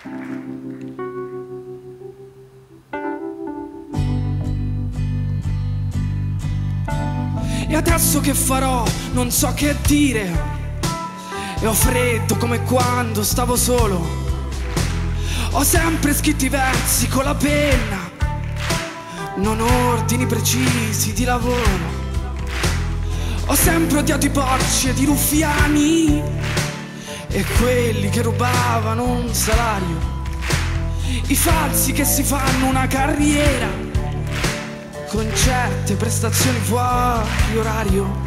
E adesso che farò? Non so che dire. E ho freddo come quando stavo solo. Ho sempre scritto i versi con la penna, non ordini precisi di lavoro. Ho sempre odiato i porci ed i ruffiani e quelli che rubavano un salario, i falsi che si fanno una carriera con certe prestazioni fuori orario.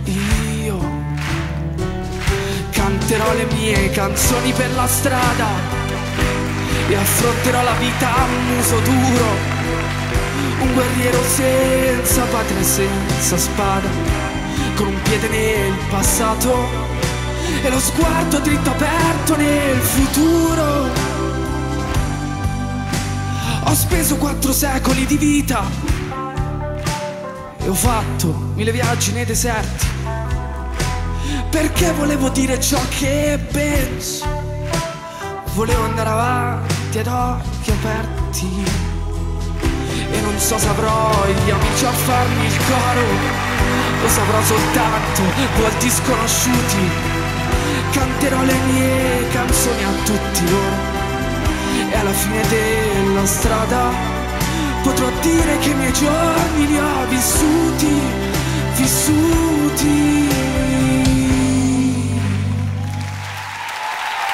Io canterò le mie canzoni per la strada e affronterò la vita a muso duro, un guerriero senza patria e senza spada, con un piede nel passato e lo sguardo dritto aperto nel futuro. Ho speso 4 secoli di vita e ho fatto 1000 viaggi nei deserti, perché volevo dire ciò che penso, volevo andare avanti ad occhi aperti. E non so se avrò gli amici a farmi il coro, lo saprò soltanto volti sconosciuti. Canterò le mie canzoni a tutti loro e alla fine della strada potrò dire che i miei giorni li ho vissuti.